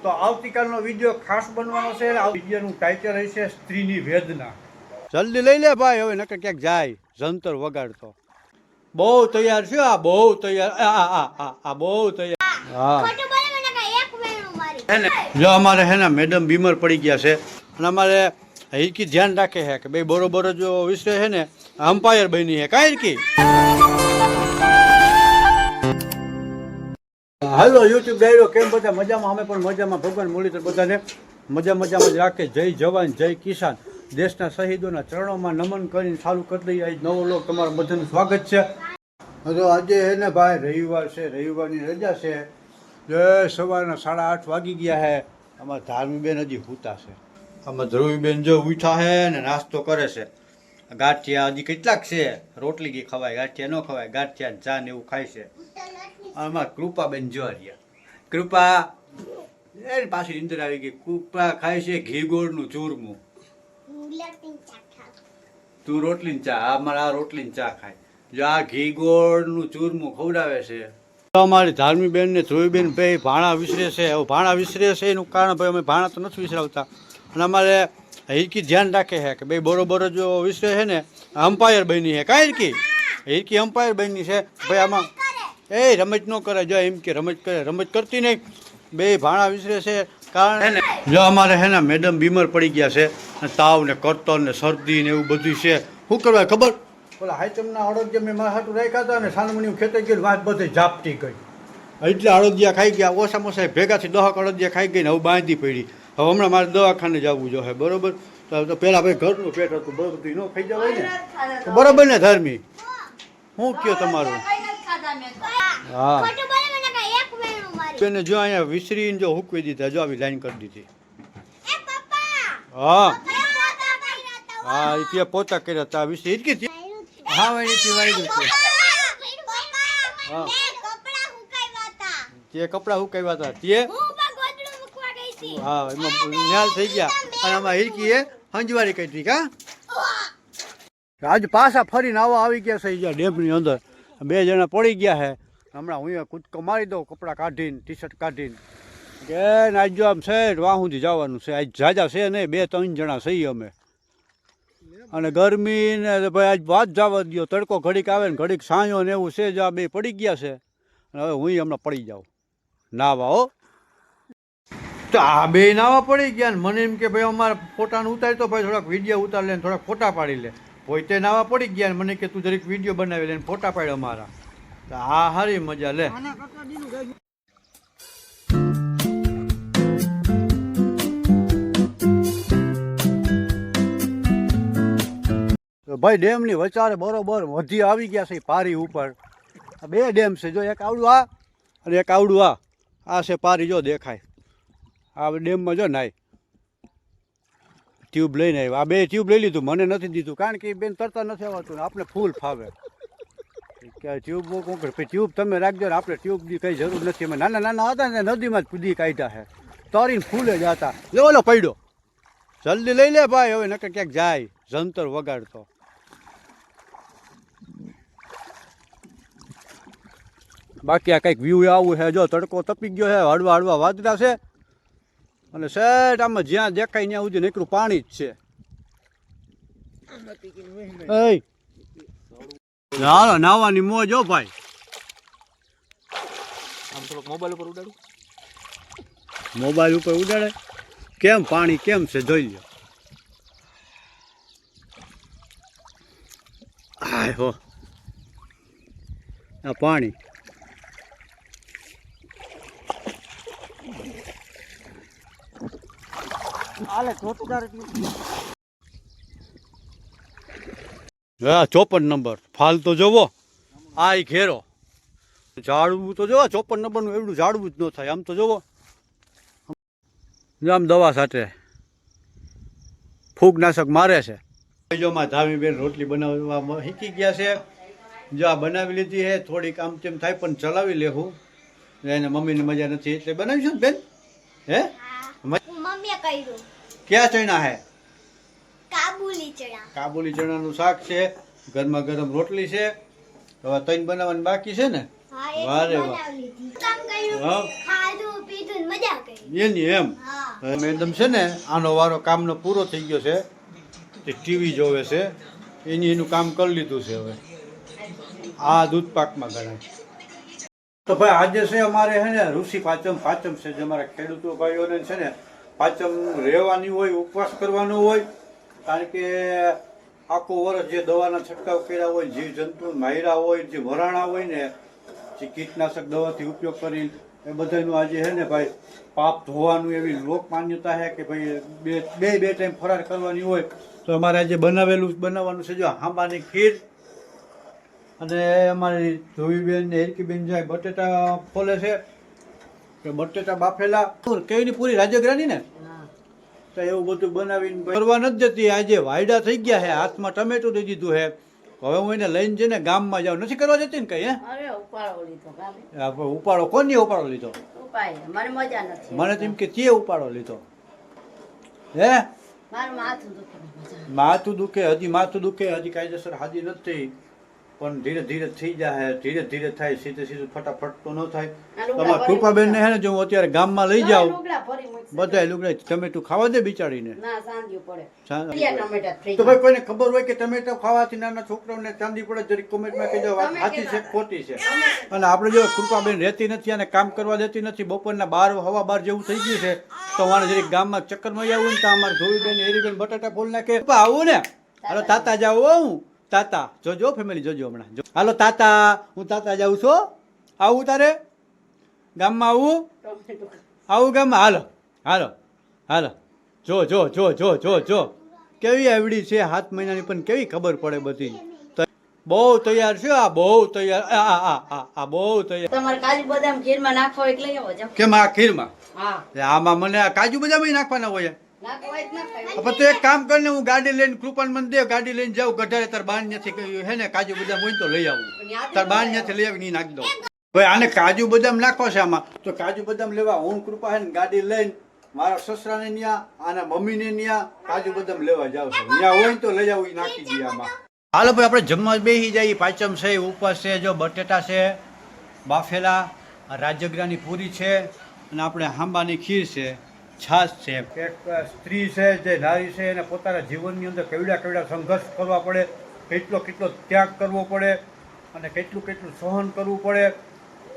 તો આવતીકાલનો વિડીયો ખાસ બનવાનો છે. આ વિડીયોનું ટાઇટલ હશે સ્ત્રીની વેદના. જલ્દી લઈ લે ભાઈ, હવે નકર ક્યાંક જાય જંતર વગાડતો. બહુ તૈયાર છે આ, બહુ તૈયાર. આ બહુ તૈયાર. હા જો અમારે હે ને મેડમ બીમાર પડી ગયા છે અને અમારે હિરકી ધ્યાન રાખે છે કે ભાઈ બરોબર જો વિષય છે ને અમ્પાયર બની છે. કાંઈ હિરકી હાલો યુટ્યુબ ડાયરો, કેમ બધા મજામાં? અમે પણ મજામાં. ભગવાન મુરલીધર બધાને મજામાં જ રાખે. જય જવાન જય કિસાન. દેશના શહીદોના ચરણોમાં નમન કરીને ચાલુ કરી દઈએ. આજ નવો લોક તમારું બધાનું સ્વાગત છે. તો આજે હે ને ભાઈ રવિવાર છે, રવિવારની રજા છે. સવારના 8:30 વાગી ગયા છે. અમારા ધાર્મીબેન હજી સૂતા છે. આમાં ધ્રુવીબેન જો ઉઠા છે ને નાસ્તો કરે છે. ગાંઠિયા હજી કેટલાક છે, રોટલી ઘી ખવાય, ગાંઠિયા ન ખવાય. ગાંઠિયા ચા ને એવું ખાય છે. આમાં કૃપાબેન જો રહ્યા. કૃપા એ પાછી નીંદર આવી ગઈ. કૃપા ખાય છે ઘી ગોળનું ચૂરમું. તું રોટલી ને ચા, અમારે આ રોટલી ને ચા ખાય. જો આ ઘી ગોળનું ચૂરમું ખવડાવે છે. અમારી ધાર્મીબેન ને ધ્રુવીબેન ભાઈ ભાણા વિસરે છે. હવે ભાણા વિસરે છે એનું કારણ ભાઈ અમે ભાણા તો નથી વિસરાવતા અને અમારે હિરકી ધ્યાન રાખે છે કે ભાઈ બરોબર જો વિસરે છે ને અમ્પાયર બની છે. કાંઈ હિરકી હિરકી અમ્પાયર બની છે ભાઈ. આમાં એ રમત ન કરે, જો એમ કે રમત કરે, રમત કરતી નહીં. બે ભાણા વિસરે છે કારણ હે ને જો અમારે હે ને મેડમ બીમાર પડી ગયા છે. તાવ ને કરતર ને શરદી ને એવું બધું છે. શું કરવા ખબર? ઓલા હાઈચમના અડદિયા મેં મારા હાટું રાખ્યા હતા ને સાનમણી ખેતર ગયું, વાત બધે ઝાપટી ગઈ. એટલે અડદિયા ખાઈ ગયા. ઓછામાં ઓછા ભેગાથી 10 અડદિયા ખાઈ ગઈ ને હવે બાંધી પડી. હવે હમણાં મારે દવાખાને જવું જોઈએ બરોબર. તો પહેલાં ભાઈ ઘરનું પેટ હતું બરોબર, ન ખાઈ જવાય ને તો બરોબર ને ધર્મી? શું કયો તમારું? હા બેને જો અહીંયા વિસરીને જો હુકવી દીધા, જો આવી લાઈન કરી દીધી. હા હા એ ત્યાં પોતા કર્યા હતા વિસરી જ. હા ભાઈ હા તે કપડા હુકાવ્યા હતા તે. હા એમાં ન્યાલ થઈ ગયા અને આમાં હિરકી એ હંજવારી કરી કા. આજ પાછા ફરીને આવી ગયા છે ડેમની અંદર. 2 જણા પડી ગયા છે. હમણાં હું કૂદકો મારી દઉં કપડાં કાઢીને, ટી શર્ટ કાઢીને કે આજ જો આમ છે વાં સુધી જવાનું છે. આજ જાજા છે નહીં, 2-3 જણા છીએ અમે. અને ગરમી ને ભાઈ આજ વાત જવા દો. તડકો ઘડીક આવે ને ઘડીક સાંયો ને એવું છે. જો આ 2 પડી ગયા છે. હવે હું હમણાં પડી જાઉં નાવા. હો તો આ 2 નાવા પડી ગયા ને મને એમ કે ભાઈ અમારે ફોટાને ઉતારી તો ભાઈ થોડાક વિડીયો ઉતારી લે ને થોડાક ફોટા પાડી લે. પોતે નાવા પડી ગયા ને મને કે તું જરીક વિડીયો બનાવી લે ને ફોટા પાડ્યા અમારા. તો આ હારી મજા લે. ભાઈ ડેમની વચારે બરોબર વધી આવી ગયા છે પારી ઉપર. 2 ડેમ છે જો, એક આવડું આ અને એક આવડું આ. આ છે પારી જો દેખાય. આ ડેમમાં જો નાય ટ્યુબ લઈને આવ્યા. આ 2 ટ્યુબ લઈ લીધું, મને નથી દીધું કારણ કે બેન તરતા નથી આવતું ને આપણે ફૂલ ફાવે. ટ્યુબ તમે રાખજો ને, આપણે ટ્યુબની કંઈ જરૂર નથી. અમે નાના નાના હતા ને નદીમાં જ કૂદી કાઢ્યા છે, તરીને ફૂલે જ હતા. ઓલો પડ્યો. જલ્દી લઈ લે ભાઈ, હવે નકર ક્યાંક જાય જંતર વગાડતો. બાકી આ કંઈક વ્યૂ આવું છે. જો તડકો તપી ગયો છે, હળવા હળવા વાદળા છે અને સેટ આમાં જ્યાં દેખાય ત્યાં સુધી નીકળું પાણી જ છે. હાલો નાવાની મોજ હો ભાઈ. આમ થોડોક મોબાઈલ ઉપર ઉડાડું. મોબાઈલ ઉપર ઉડાડે કેમ? પાણી કેમ છે જોઈ લો. હાય હો આ પાણી. હા 54 નંબર ફાલ તો જોવો. આ ઘેરો ઝાડવું તો જોવો. 54 નંબરનું એવડું ઝાડવું જ ન થાય. આમ તો જોવો, આમ દવા સાથે ફૂગનાશક મારે છે. જો માં ધામીબેન રોટલી બનાવવા શીખી ગયા છે. જો આ બનાવી લીધી છે. થોડીક આમ તેમ થાય પણ ચલાવી લેવું. એને મમ્મીને મજા નથી એટલે બનાવીશું ને બેન? હે મમ્મીએ કર્યું. ક્યાં ચણા હે? કાબુલી ચણા. કાબુલી ચણાનું શાક છે. ગરમા ગરમ રોટલી છે. હવે 3 બનાવવાની બાકી છે ને. વારે વાહ. ખાધું પીધું એની એમ મેડમ છે ને આનો વારો કામનો પૂરો થઈ ગયો છે, તે ટીવી જોવે છે, એનું કામ કરી લીધું છે. હવે આ દૂધ પાકમાં ગણાય. તો ભાઈ આજે છે અમારે છે ને ઋષિ પાંચમ છે, જે અમારા ખેડૂતો ભાઈઓને છે ને પાંચમ રહેવાની હોય, ઉપવાસ કરવાનો હોય. કારણ કે આખું વર્ષ જે દવાના છંટકાવ કર્યા હોય, જીવ જંતુ માર્યા હોય, જે વરાણા હોય ને, જે કીટનાશક દવાથી ઉપયોગ કરી, એ બધાનું આજે છે ને ભાઈ પાપ ધોવાનું એવી લોક માન્યતા છે કે ભાઈ બે ટાઈમ ફરાર કરવાની હોય. તો અમારે આજે બનાવવાનું છે જો આંબાની ખીર, અને અમારી ધોવીબેન ને હેરકીબેન જાય બટેટા ફોલે છે, કે બટેટા બાફેલા કેવીની પૂરી રાજગરાની ને, તો એવું બધું બનાવીને કરવા નથી જતી. આજે વાયડા થઈ ગયા છે, હાથમાં ટમેટું દઈ દીધું છે. હવે હું એને લઈને જઈને ગામમાં જાઉં, નથી કરવા જતી ને કઈ? ઉપાડો કોની ઉપાડો લીધો? મને તેમ કે તે ઉપાડો લીધો હે? માથું દુખે, હજી માથું દુખે, હજી કાયદેસર હાજી નથી, પણ ધીરે ધીરે થઈ જાય, ધીરે ધીરે થાય, સીધું ફટાફટ તો ન થાય. તમારા કૃપાબેન ને હે ને જો હું અત્યારે ગામમાં લઈ જાઉં, બધા લુગડા ટમેટું ખાવા દે બિચારીને. તો ભાઈ કોઈને ખબર હોય કે ટમેટા ખાવાથી નાના છોકરાઓને ચાંદી પડે, જરી કોમેન્ટમાં કહેજો વાત સાચી છે ખોટી છે. અને આપણે જો કૃપાબેન રહેતી નથી અને કામ કરવા દેતી નથી, બપોરના 12 જેવું થઈ ગયું છે, તો મારે જરી ગામમાં ચક્કર માં આવું ને તો અમારે ધોવીબેન હેરીબેન બટાટા ફોલ નાખે. આવું ને, હાલો તાતા જાવ, હું તાતા જોજો ફેમિલી જોજો હમણાં. હાલો તાતા, હું તાતા જાઉં છું, આવું તારે ગામમાં આવું ગામમાં? હાલો હાલો હાલો, જો જો જો જો જો જો કેવી આવડી છે 7 મહિનાની, પણ કેવી ખબર પડે બધી. બહુ તૈયાર છે આ, બહુ તૈયાર, આ બહુ તૈયાર. તમારે કાજુ બદામ ખીરમાં નાખો એટલે લઈ આવો. કેમ આ ખીરમાં? આમાં મને કાજુ બદામ નાખવાના હોય. તો એક કામ કરીને હું ગાડી લઈને કૃપાન મને દે, ગાડી લઈને જાઉં ગઢારે, તાર બાન નથી કહ્યું હે ને કાજુ બદામ હોય તો લઈ આવું, તાર બાન નથી લઈ આવી નાખી દઉં. ભાઈ આને કાજુ બદામ નાખવા છે આમાં, તો કાજુ બદામ લેવા હું કૃપા હે ને ગાડી લઈને મારા સસરાને ન્યા, આના મમ્મીને ન્યા કાજુ બદામ લેવા જાઉં છું. ન્યા હોય તો લઈ આવું, નાખી દઈએ આમાં. હાલો ભાઈ આપણે જમવા બેસી જઈએ. પાંચમ છે, ઉપવાસ છે, જો બટેટા છે બાફેલા, રાજગરાની પૂરી છે, અને આપણે આંબાની ખીર છે, છાશ છે. એક સ્ત્રી છે જે નારી છે એને પોતાના જીવનની અંદર કેવડા સંઘર્ષ કરવા પડે, કેટલો ત્યાગ કરવો પડે, અને કેટલું સહન કરવું પડે.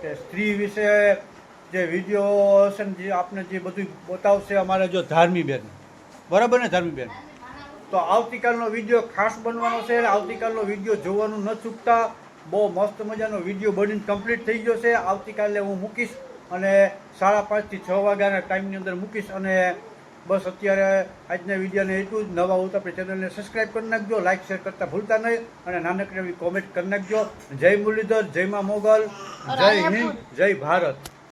તે સ્ત્રી વિશે જે વિડીયો હશે ને, જે આપણે જે બધું બતાવશે અમારે જો ધાર્મીબેન, બરાબર ને ધાર્મીબેન? તો આવતીકાલનો વિડીયો ખાસ બનવાનો છે, આવતીકાલનો વિડીયો જોવાનું ન ચૂકતા. બહુ મસ્ત મજાનો વિડીયો બનીને કમ્પ્લીટ થઈ ગયો છે. આવતીકાલે હું મૂકીશ, અને 5:30 થી 6 વાગ્યાના ટાઈમની અંદર મૂકીશ. અને બસ અત્યારે આજના વિડીયોને એટલું જ. નવા હોય તો આપણી ચેનલને સબસ્ક્રાઈબ કરી નાખજો, લાઇક શેર કરતા ભૂલતા નહીં, અને નાનકડી એવી કોમેન્ટ કરી નાખજો. જય મુરલીધર, જય મા મોગલ, જય હિન્દ, જય ભારત.